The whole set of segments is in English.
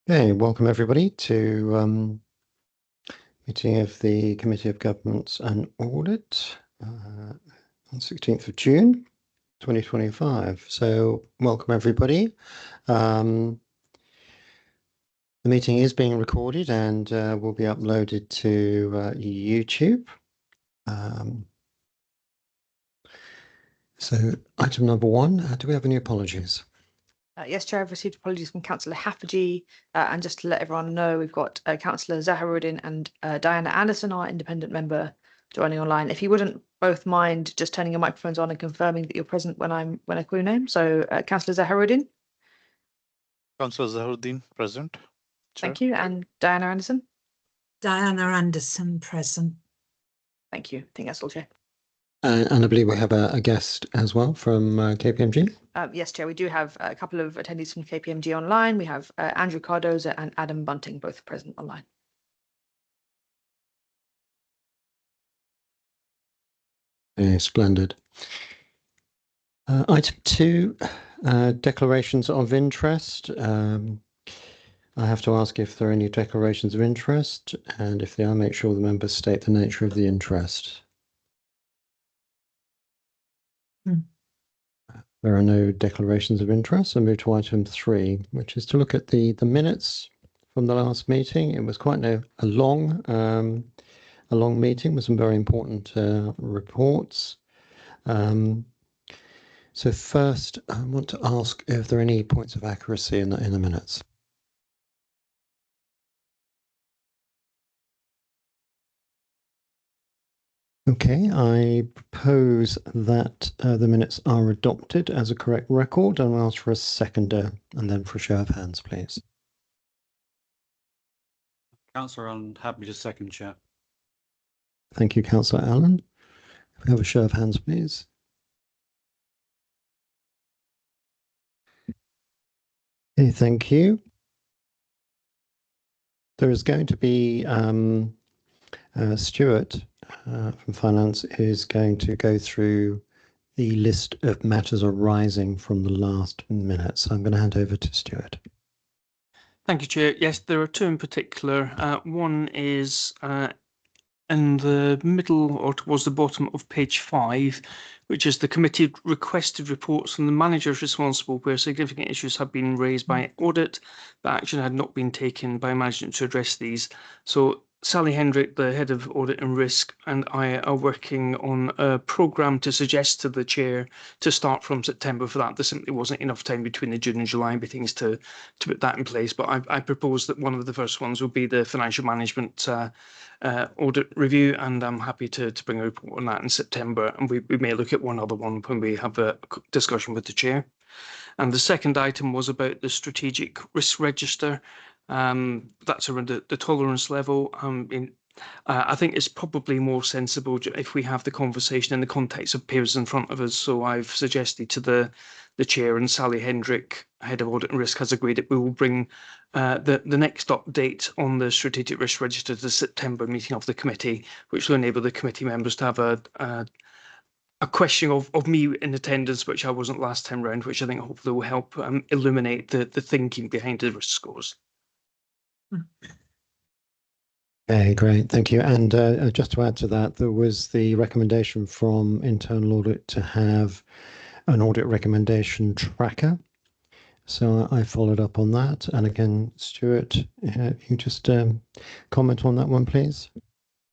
Okay, welcome everybody to meeting of the Committee of Governance and Audit on 16th of June 2025. So welcome everybody. The meeting is being recorded and will be uploaded to YouTube. So item number one, do we have any apologies? Yes, Chair, I've received apologies from Councillor Hafferty, and just to let everyone know, we've got Councillor Zaharuddin and Diana Anderson, our independent member, joining online. If you wouldn't both mind just turning your microphones on and confirming that you're present when I call your name. So, Councillor Zaharuddin. Councillor Zaharuddin, present. Chair. Thank you. And Diana Anderson. Diana Anderson, present. Thank you. I think that's all, Chair. And I believe we have a guest as well from KPMG. Yes, Chair, we do have a couple of attendees from KPMG online. We have Andrew Cardoza and Adam Bunting, both present online. Splendid. Item two, declarations of interest. I have to ask if there are any declarations of interest, and if they are, make sure the members state the nature of the interest. There are no declarations of interest. So move to item 3, which is to look at the minutes from the last meeting. It was quite a long meeting with some very important reports. So first, I want to ask if there are any points of accuracy in the minutes. Okay, I propose that the minutes are adopted as a correct record, and I'll ask for a seconder and then for a show of hands, please. Councillor Allen, happy to second, Chair. Thank you, Councillor Allen. If we have a show of hands, please. Okay, thank you. There is going to be Stuart from Finance is going to go through the list of matters arising from the last minute. So I'm going to hand over to Stuart. Thank you, Chair. Yes, there are two in particular. One is in the middle or towards the bottom of page 5, which is the committee requested reports from the managers responsible where significant issues have been raised by audit, but action had not been taken by management to address these. So Sally Hendrick, the head of audit and risk, and I are working on a programme to suggest to the chair to start from September for that. There simply wasn't enough time between the June and July meetings to put that in place. But I propose that one of the first ones will be the financial management audit review, and I'm happy to bring a report on that in September. And we may look at one other one when we have a discussion with the chair. And the second item was about the strategic risk register. That's around the tolerance level. I think it's probably more sensible if we have the conversation in the context of peers in front of us. So I've suggested to the chair, and Sally Hendrick, head of audit and risk, has agreed that we will bring the next update on the strategic risk register to the September meeting of the committee, which will enable the committee members to have a question of me in attendance, which I wasn't last time round, which I think hopefully will help illuminate the thinking behind the risk scores. Okay, great, thank you. And just to add to that, there was the recommendation from internal audit to have an audit recommendation tracker. So I followed up on that. And again, Stuart, you just comment on that one, please.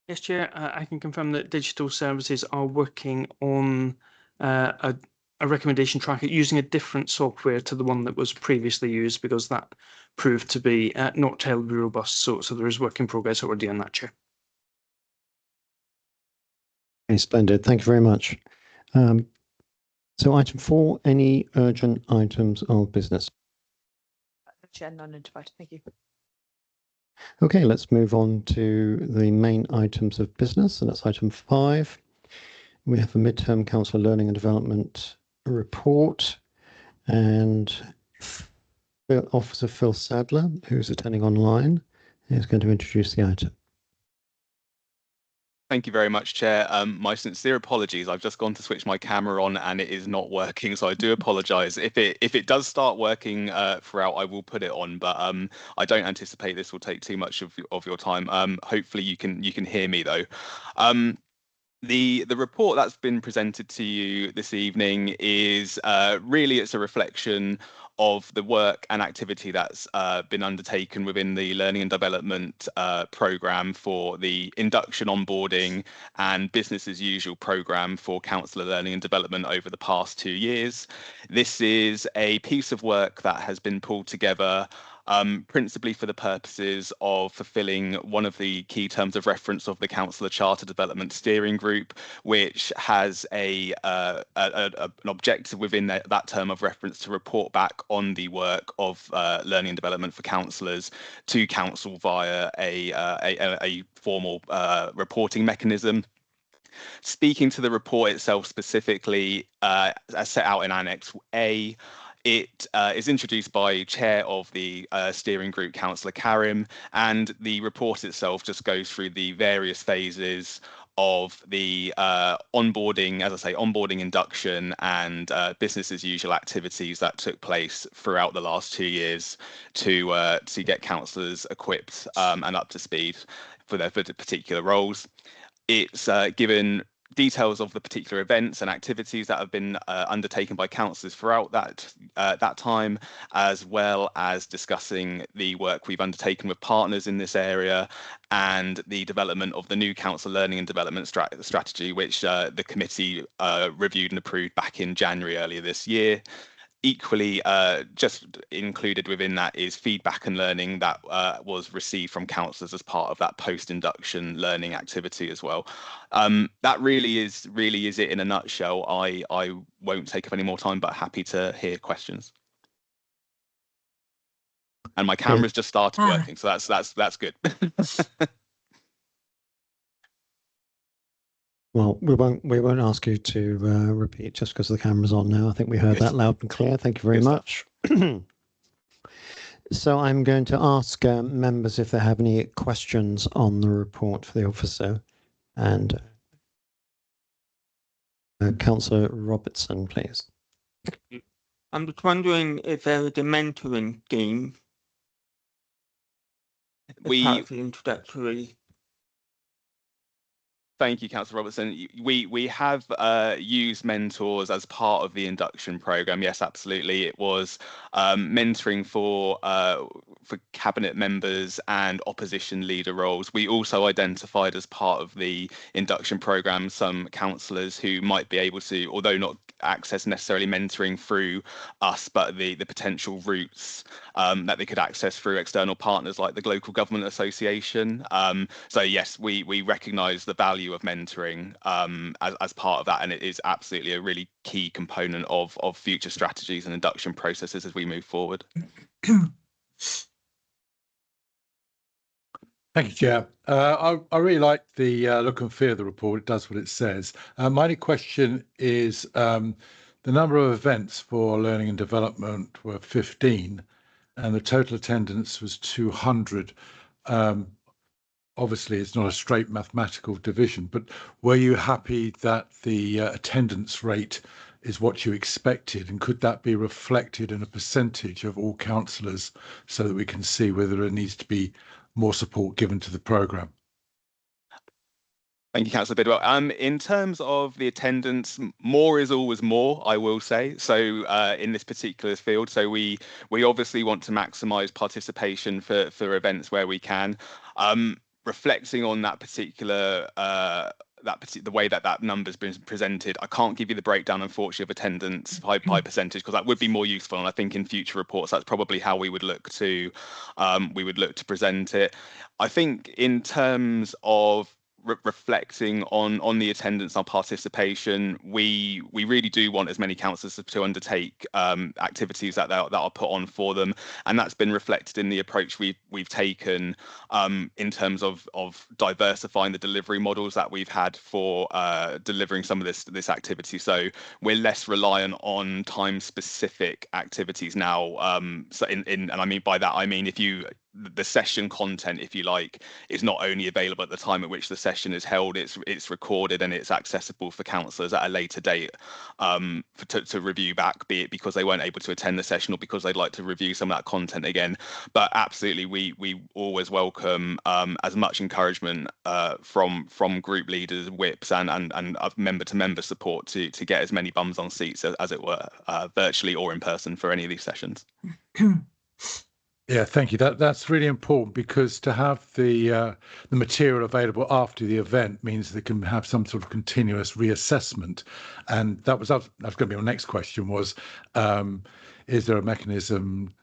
Yes, Chair, I can confirm that digital services are working on a recommendation tracker using a different software to the one that was previously used, because that proved to be not terribly robust. So there is work in progress already on that, Chair. Okay, splendid. Thank you very much. So item 4, any urgent items of business? Chair, none notified. Thank you. Okay, let's move on to the main items of business, and that's item 5. We have a midterm council learning and development report, and Officer Phil Sadler, who's attending online, is going to introduce the item. Thank you very much, Chair. My sincere apologies. I've just gone to switch my camera on and it is not working, so I do apologise. If it does start working throughout, I will put it on. But I don't anticipate this will take too much of your time. Hopefully you can hear me though. The report that's been presented to you this evening is really it's a reflection of the work and activity that's been undertaken within the learning and development programme for the induction, onboarding and business as usual programme for counsellor learning and development over the past 2 years. This is a piece of work that has been pulled together principally for the purposes of fulfilling one of the key terms of reference of the Counsellor Charter Development Steering Group, which has an objective within that term of reference to report back on the work of learning and development for counsellors to council via a formal reporting mechanism. Speaking to the report itself specifically, as set out in Annex A, it is introduced by Chair of the Steering Group, Councillor Karim, and the report itself just goes through the various phases of the onboarding, as I say, onboarding, induction and business as usual activities that took place throughout the last 2 years to get counsellors equipped and up to speed for their particular roles. It's given details of the particular events and activities that have been undertaken by councillors throughout that time, as well as discussing the work we've undertaken with partners in this area and the development of the new council learning and development strategy, which the committee reviewed and approved back in January earlier this year. Equally, just included within that is feedback and learning that was received from counsellors as part of that post-induction learning activity as well. That really is it in a nutshell. I won't take up any more time, but happy to hear questions. And my camera's just started working, so that's good. Well, we won't ask you to repeat just because the camera's on now. I think we heard that loud and clear. Thank you very much. So I'm going to ask members if they have any questions on the report for the officer. And Councillor Robertson, please. I'm just wondering if there is a mentoring scheme as part of the introductory. Thank you, Councillor Robertson. We have used mentors as part of the induction programme. Yes, absolutely. It was mentoring for cabinet members and opposition leader roles. We also identified as part of the induction programme some councillors who might be able to, although not access necessarily mentoring through us, but the potential routes that they could access through external partners like the Local Government Association. So yes, we recognise the value of mentoring as part of that, and it is absolutely a really key component of future strategies and induction processes as we move forward. Thank you, Chair. I really like the look and feel of the report. It does what it says. My only question is the number of events for learning and development were 15 and the total attendance was 200. Obviously, it's not a straight mathematical division, but were you happy that the attendance rate is what you expected? And could that be reflected in a percentage of all councillors so that we can see whether there needs to be more support given to the programme? Thank you, Councillor Bidwell. In terms of the attendance, more is always more, I will say. So in this particular field, so we obviously want to maximise participation for events where we can. Reflecting on that particular the way that number's been presented, I can't give you the breakdown, unfortunately, of attendance by percentage, because that would be more useful. And I think in future reports, that's probably how we would look to present it. I think in terms of reflecting on the attendance and participation, we really do want as many councillors to undertake activities that are put on for them, and that's been reflected in the approach we've taken in terms of diversifying the delivery models that we've had for delivering some of this activity. So we're less reliant on time specific activities now. So and I mean by that, I mean if you the session content, if you like, is not only available at the time at which the session is held, it's recorded and it's accessible for councillors at a later date to review back, be it because they weren't able to attend the session or because they'd like to review some of that content again. But absolutely, we always welcome as much encouragement from group leaders, whips, and member to member support to get as many bums on seats as it were, virtually or in person, for any of these sessions. Yeah, thank you. That's really important, because to have the material available after the event means they can have some sort of continuous reassessment. And that was going to be my next question, was is there a mechanism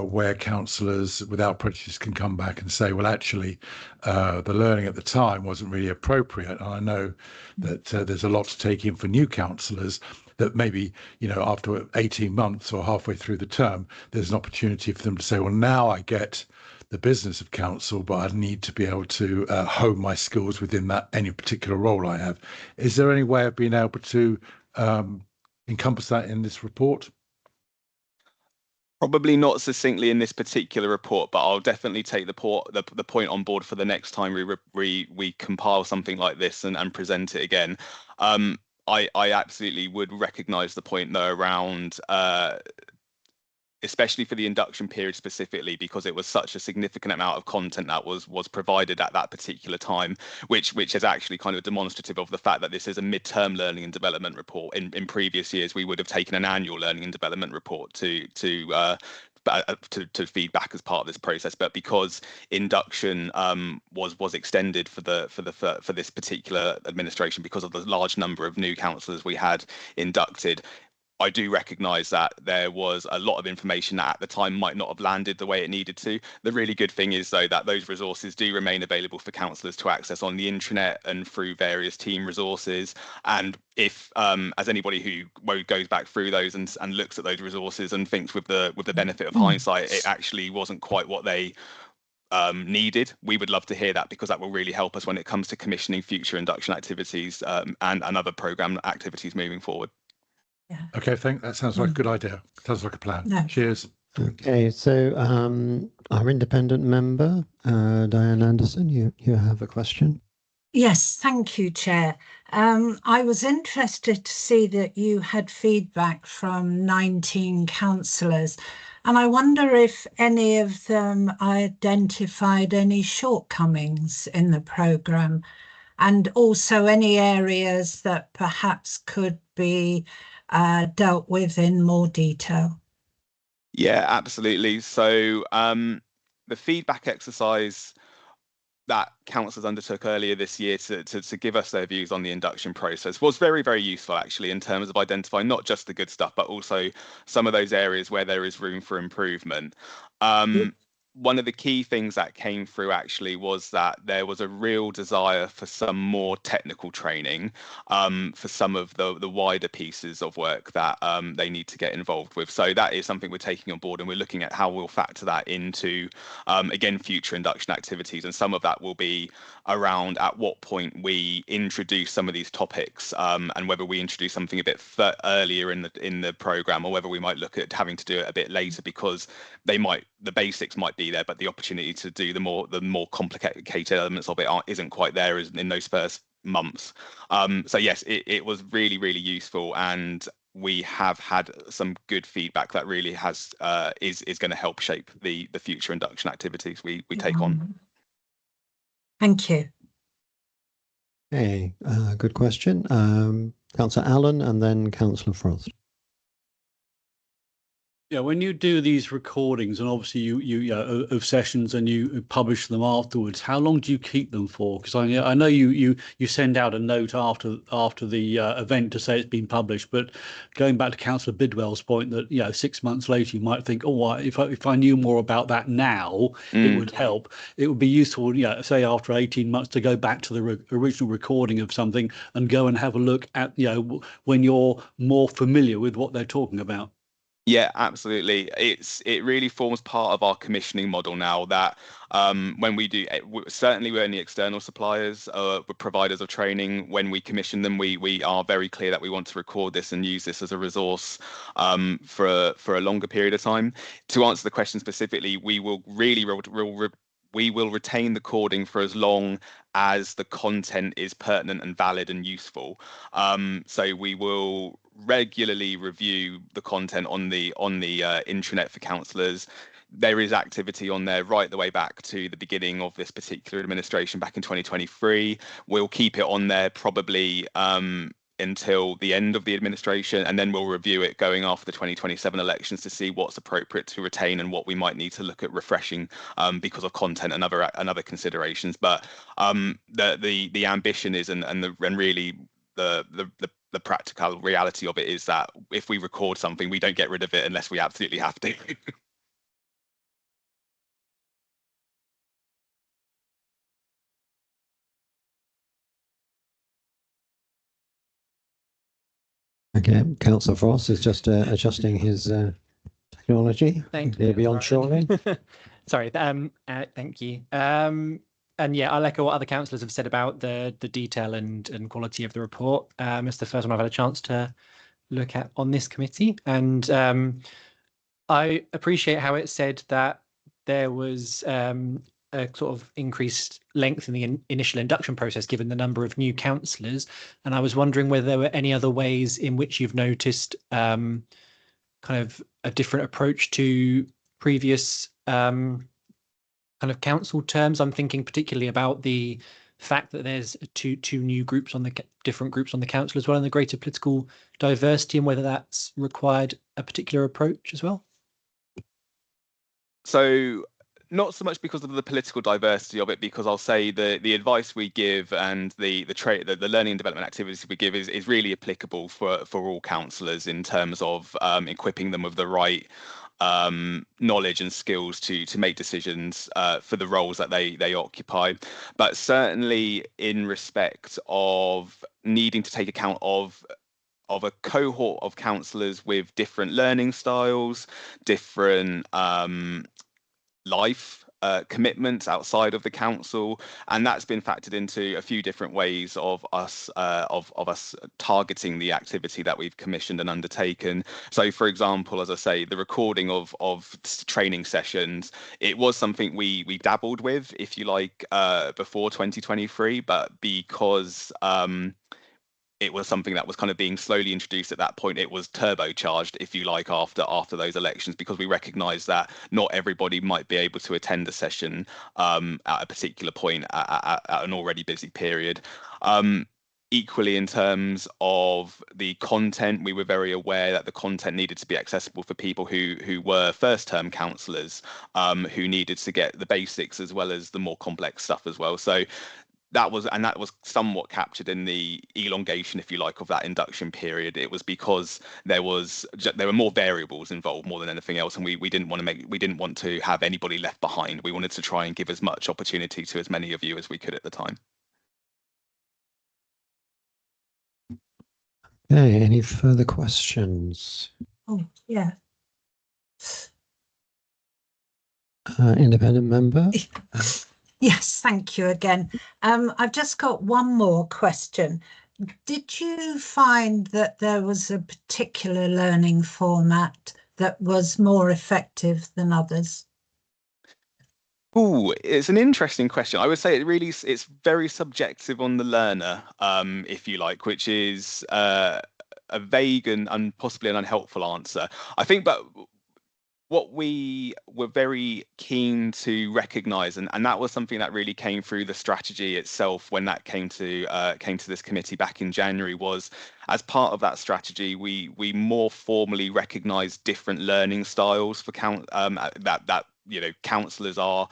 where councillors without prejudice can come back and say, well, actually, the learning at the time wasn't really appropriate. And I know that there's a lot to take in for new councillors, that maybe, after 18 months or halfway through the term, there's an opportunity for them to say, well, now I get the business of council, but I need to be able to hone my skills within any particular role I have. Is there any way of being able to encompass that in this report? Probably not succinctly in this particular report, but I'll definitely take the point on board for the next time we compile something like this and present it again. I absolutely would recognise the point though around, especially for the induction period specifically, because it was such a significant amount of content that was provided at that particular time, which is actually kind of demonstrative of the fact that this is a mid-term learning and development report. In previous years, we would have taken an annual learning and development report to feedback as part of this process, but because induction was extended for this particular administration, because of the large number of new councillors we had inducted, I do recognise that there was a lot of information that at the time might not have landed the way it needed to. The really good thing is, though, that those resources do remain available for councillors to access on the intranet and through various team resources. And if, as anybody who goes back through those and looks at those resources and thinks with the benefit of hindsight, it actually wasn't quite what they needed, we would love to hear that, because that will really help us when it comes to commissioning future induction activities and other programme activities moving forward. Yeah. Okay, that sounds like a good idea. Sounds like a plan. No. Cheers. Okay, so our independent member, Diane Anderson, you have a question? Yes, thank you, Chair. I was interested to see that you had feedback from 19 councillors, and I wonder if any of them identified any shortcomings in the programme, and also any areas that perhaps could be dealt with in more detail. Yeah, absolutely. So the feedback exercise that councillors undertook earlier this year to give us their views on the induction process was very, very useful, actually, in terms of identifying not just the good stuff, but also some of those areas where there is room for improvement. One of the key things that came through actually was that there was a real desire for some more technical training for some of the wider pieces of work that they need to get involved with. So that is something we're taking on board, and we're looking at how we'll factor that into, again, future induction activities. And some of that will be around at what point we introduce some of these topics, and whether we introduce something a bit earlier in the programme, or whether we might look at having to do it a bit later, because the basics might be there, but the opportunity to do the more complicated elements of it isn't quite there in those first months. So yes, it was really, really useful, and we have had some good feedback that really is going to help shape the future induction activities we take on. Thank you. Okay, good question. Councillor Allen and then Councillor Frost. Yeah, when you do these recordings, and obviously you of sessions, and you publish them afterwards, how long do you keep them for? Because I know you send out a note after the event to say it's been published, but going back to Councillor Bidwell's point that 6 months later you might think, oh, if I knew more about that now, it would help. It would be useful, say after 18 months, to go back to the original recording of something and go and have a look at when you're more familiar with what they're talking about. Yeah, absolutely. It really forms part of our commissioning model now that when we do, certainly we're only external suppliers, providers of training. When we commission them, we are very clear that we want to record this and use this as a resource for a longer period of time. To answer the question specifically, we will really we will retain the recording for as long as the content is pertinent and valid and useful. So we will regularly review the content on the intranet for councillors. There is activity on there right the way back to the beginning of this particular administration back in 2023. We'll keep it on there probably until the end of the administration, and then we'll review it going after the 2027 elections to see what's appropriate to retain and what we might need to look at refreshing because of content and other considerations. But the ambition is and really the practical reality of it is that if we record something, we don't get rid of it unless we absolutely have to. Okay, Councillor Frost is just adjusting his technology. Thank He'll you. be on shortly. Sorry. Thank you. And yeah, I'll echo what other councillors have said about the detail and quality of the report. It's the first one I've had a chance to look at on this committee, and I appreciate how it said that there was a sort of increased length in the initial induction process given the number of new councillors, and I was wondering whether there were any other ways in which you've noticed kind of a different approach to previous kind of council terms. I'm thinking particularly about the fact that there's two new groups on the different groups on the council as well, and the greater political diversity, and whether that's required a particular approach as well. So not so much because of the political diversity of it, because I'll say the advice we give and the learning and development activities we give is really applicable for all councillors in terms of equipping them with the right knowledge and skills to make decisions for the roles that they occupy. But certainly in respect of needing to take account of a cohort of councillors with different learning styles, different life commitments outside of the council, and that's been factored into a few different ways of us targeting the activity that we've commissioned and undertaken. So for example, as I say, the recording of training sessions, it was something we dabbled with, if you like, before 2023, but because it was something that was kind of being slowly introduced at that point, it was turbocharged, if you like, after those elections, because we recognized that not everybody might be able to attend a session at a particular point at an already busy period. Equally, in terms of the content, we were very aware that the content needed to be accessible for people who were first-term councillors, who needed to get the basics as well as the more complex stuff as well. So that was somewhat captured in the elongation, if you like, of that induction period. It was because there were more variables involved more than anything else, and we didn't want to have anybody left behind. We wanted to try and give as much opportunity to as many of you as we could at the time. Okay, any further questions? Oh, yeah. Independent member? Yes, thank you again. I've just got one more question. Did you find that there was a particular learning format that was more effective than others? Oh, it's an interesting question. I would say it's very subjective on the learner, if you like, which is a vague and possibly an unhelpful answer. I think, but what we were very keen to recognise, and that was something that really came through the strategy itself when that came to this committee back in January, was as part of that strategy, we more formally recognised different learning styles for that councillors are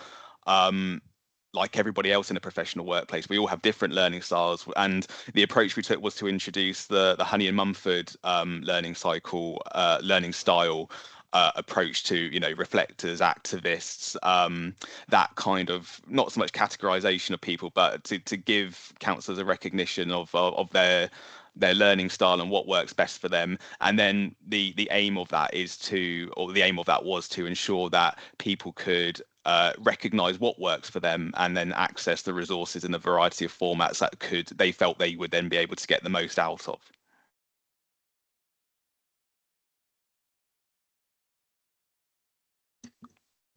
like everybody else in a professional workplace. We all have different learning styles, and the approach we took was to introduce the Honey and Mumford learning cycle, learning style approach to reflectors, activists, that kind of, not so much categorization of people, but to give councillors a recognition of their their learning style and what works best for them. And then the aim of that is to, or the aim of that was to ensure that people could recognize what works for them and then access the resources in a variety of formats that they felt they would then be able to get the most out of.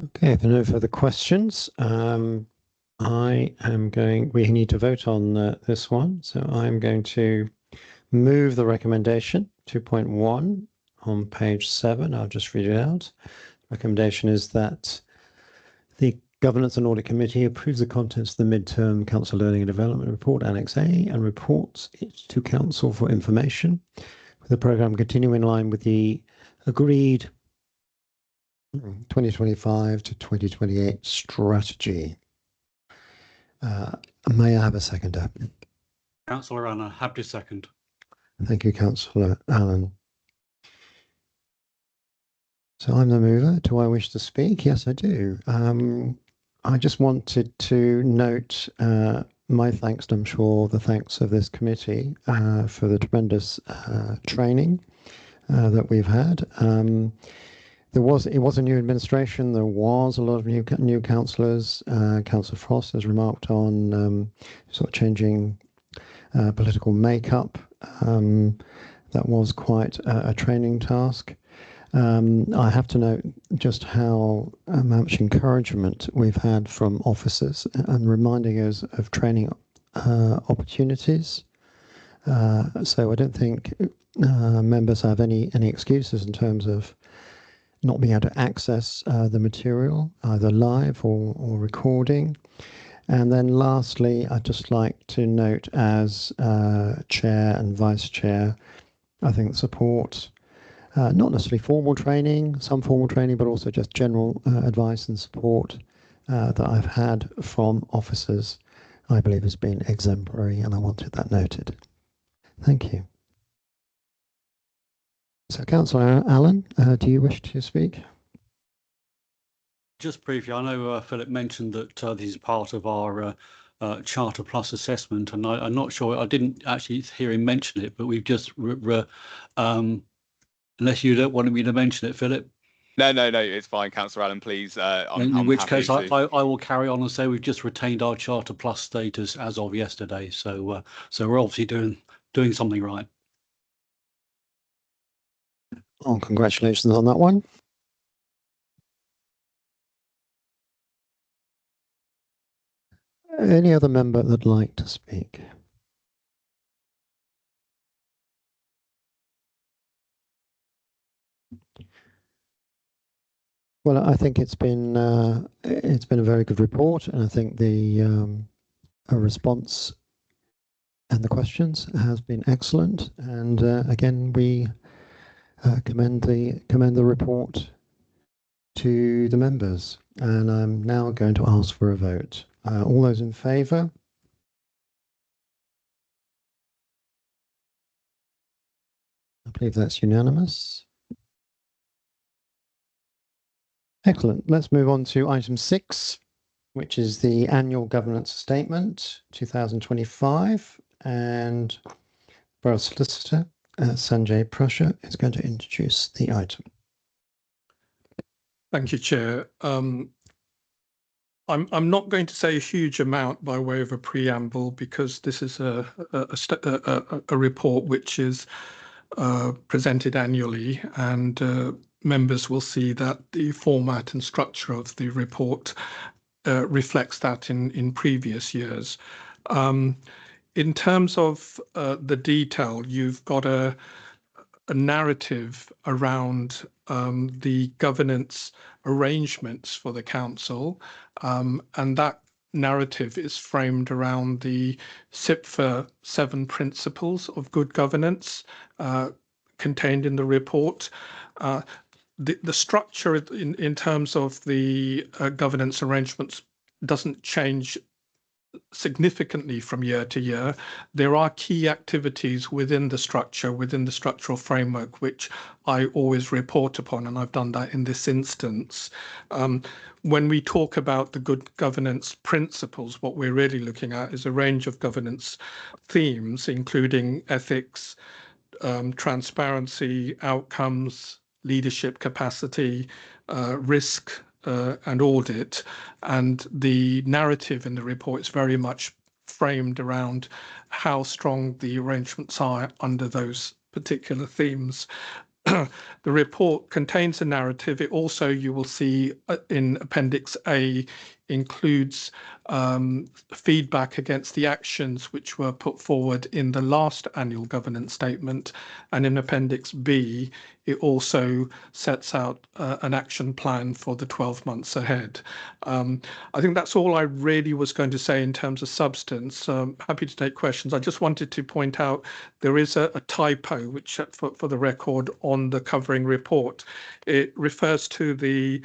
Okay, if there are no further questions, we need to vote on this one. So I'm going to move the recommendation 2.1 on page 7. I'll just read it out. Recommendation is that the Governance and Audit Committee approves the contents of the midterm Council Learning and Development Report, Annex A, and reports it to Council for information, with the programme continuing in line with the agreed 2025 to 2028 strategy. May I have a seconder? Councillor Allen, happy to second. Thank you, Councillor Allen. So I'm the mover. Do I wish to speak? Yes, I do. I just wanted to note my thanks, and I'm sure the thanks of this committee for the tremendous training that we've had. It was a new administration. There was a lot of new councillors. Councillor Frost has remarked on sort of changing political makeup. That was quite a training task. I have to note just how much encouragement we've had from officers and reminding us of training opportunities. So I don't think members have any excuses in terms of not being able to access the material, either live or recording. And then lastly, I'd just like to note as chair and vice chair, I think support, not necessarily formal training, some formal training, but also just general advice and support that I've had from officers, I believe has been exemplary, and I wanted that noted. Thank you. So, Councillor Allen, do you wish to speak? Just briefly, I know Philip mentioned that this is part of our Charter Plus assessment, and I'm not sure, I didn't actually hear him mention it, but we've just, unless you don't want me to mention it, Philip. No, it's fine, Councillor Allen, please. In which case, I will carry on and say we've just retained our Charter Plus status as of yesterday. So we're obviously doing something right. Oh, congratulations on that one. Any other member that'd like to speak? Well, I think it's been a very good report, and I think the response and the questions has been excellent. And again, we commend the report to the members. And I'm now going to ask for a vote. All those in favour? I believe that's unanimous. Excellent. Let's move on to item 6, which is the annual governance statement 2025. And Borough Solicitor Sanjay Prussia is going to introduce the item. Thank you, Chair. I'm not going to say a huge amount by way of a preamble, because this is a report which is presented annually, and members will see that the format and structure of the report reflects that in previous years. In terms of the detail, you've got a narrative around the governance arrangements for the council, and that narrative is framed around the CIPFA 7 principles of good governance contained in the report. The structure in terms of the governance arrangements doesn't change significantly from year to year. There are key activities within the structure, within the structural framework, which I always report upon, and I've done that in this instance. When we talk about the good governance principles, what we're really looking at is a range of governance themes, including ethics, transparency, outcomes, leadership capacity, risk, and audit. And the narrative in the report is very much framed around how strong the arrangements are under those particular themes. The report contains a narrative. It also, you will see in Appendix A, includes feedback against the actions which were put forward in the last annual governance statement. And in Appendix B, it also sets out an action plan for the 12 months ahead. I think that's all I really was going to say in terms of substance. Happy to take questions. I just wanted to point out there is a typo, which for the record, on the covering report. It refers to the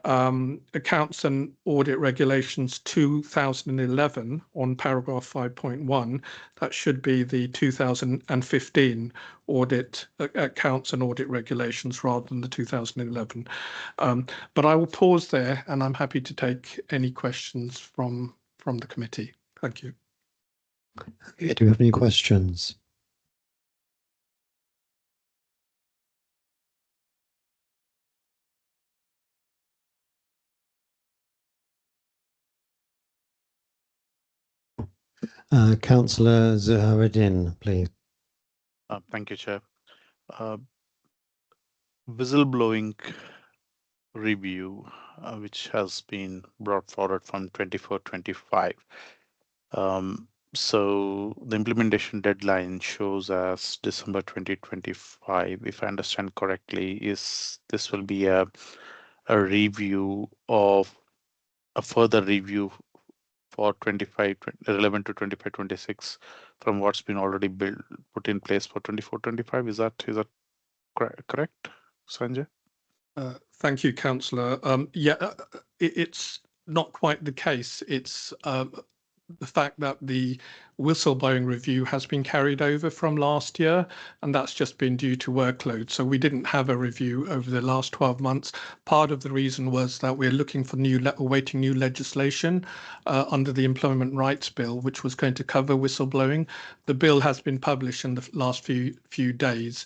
Accounts and Audit Regulations 2011 on paragraph 5.1. That should be the 2015 audit accounts and audit regulations rather than the 2011. But I will pause there, and I'm happy to take any questions from the committee. Thank you. Okay, do we have any questions? Councillor Zaharuddin, please. Thank you, Chair. Whistleblowing review, which has been brought forward from 24-25. So the implementation deadline shows as December 2025. If I understand correctly, this will be a review of a further review for 25 relevant to 25-26 from what's been already put in place for 24-25. Is that correct, Sanjay? Thank you, Councillor. It's not quite the case. It's the fact that the whistleblowing review has been carried over from last year, and that's just been due to workload. So we didn't have a review over the last 12 months. Part of the reason was that we're looking for awaiting new legislation under the Employment Rights Bill, which was going to cover whistleblowing. The bill has been published in the last few days.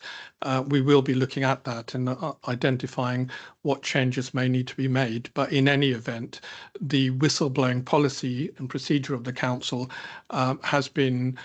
We will be looking at that and identifying what changes may need to be made. But in any event, the whistleblowing policy and procedure of the council has been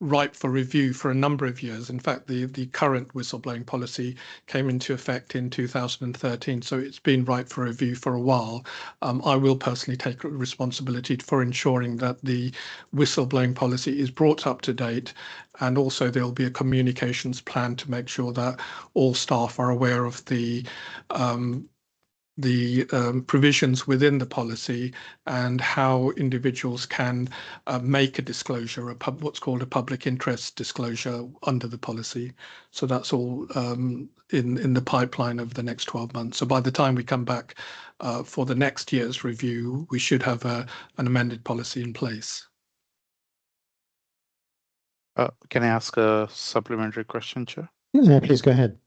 ripe for review for a number of years. In fact, the current whistleblowing policy came into effect in 2013, so it's been ripe for review for a while. I will personally take responsibility for ensuring that the whistleblowing policy is brought up to date, and also there will be a communications plan to make sure that all staff are aware of the provisions within the policy and how individuals can make a disclosure, what's called a public interest disclosure under the policy. So that's all in the pipeline over the next 12 months. So by the time we come back for the next year's review, we should have an amended policy in place. Can I ask a supplementary question, Chair? Yeah, please go ahead.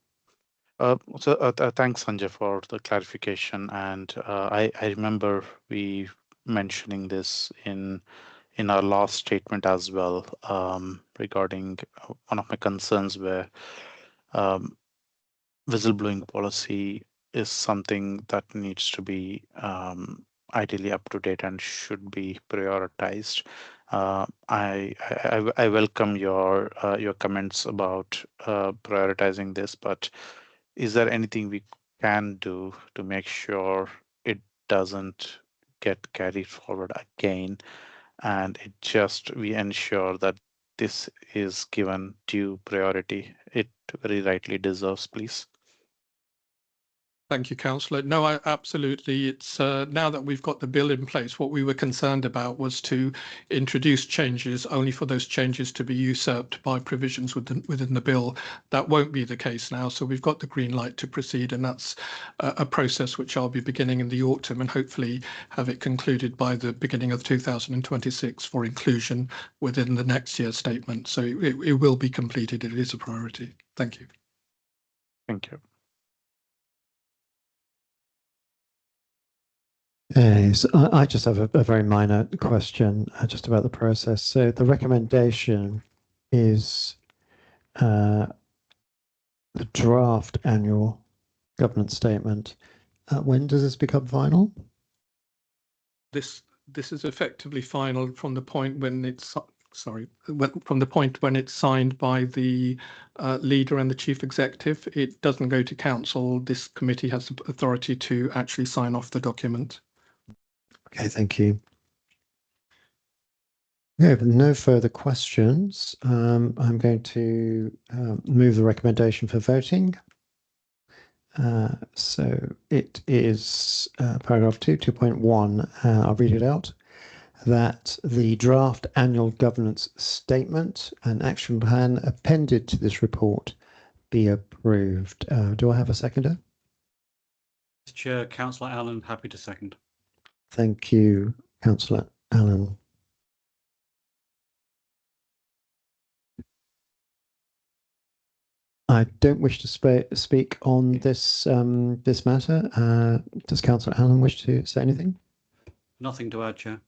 Thanks, Sanjay, for the clarification. And I remember we mentioning this in our last statement as well, regarding one of my concerns where whistleblowing policy is something that needs to be ideally up to date and should be prioritized. I welcome your comments about prioritizing this, but is there anything we can do to make sure it doesn't get carried forward again, and we ensure that this is given due priority it very rightly deserves, please? Thank you, Councillor. No, absolutely. It's now that we've got the bill in place, what we were concerned about was to introduce changes only for those changes to be usurped by provisions within the bill. That won't be the case now. So we've got the green light to proceed, and that's a process which I'll be beginning in the autumn and hopefully have it concluded by the beginning of 2026 for inclusion within the next year's statement. So it will be completed. It is a priority. Thank you. Thank you. So I just have a very minor question just about the process. So the recommendation is the draft annual governance statement. When does this become final? This is effectively final from the point when it's from the point when it's signed by the leader and the chief executive. It doesn't go to council. This committee has the authority to actually sign off the document. Okay, thank you. We have no further questions. I'm going to move the recommendation for voting. So it is paragraph 2.1. I'll read it out. That the draft annual governance statement and action plan appended to this report be approved. Do I have a seconder? Chair, Councillor Allen, happy to second. Thank you, Councillor Allen. I don't wish to speak on this this matter. Does Councillor Allen wish to say anything? Nothing to add, Chair.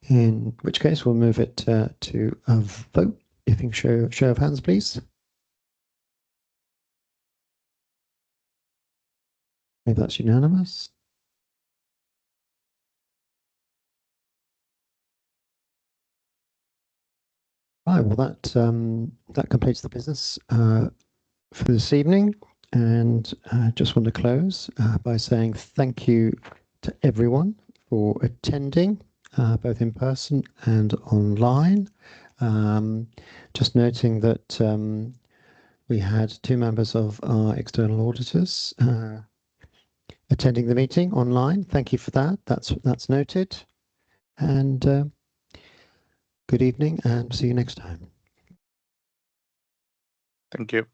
In which case, we'll move it to a vote. If you can show of hands, please. Maybe that's unanimous. Right, well, that completes the business for this evening, and I just want to close by saying thank you to everyone for attending, both in person and online. Just noting that we had 2 members of our external auditors attending the meeting online. Thank you for that. That's noted. And good evening, and see you next time. Thank you.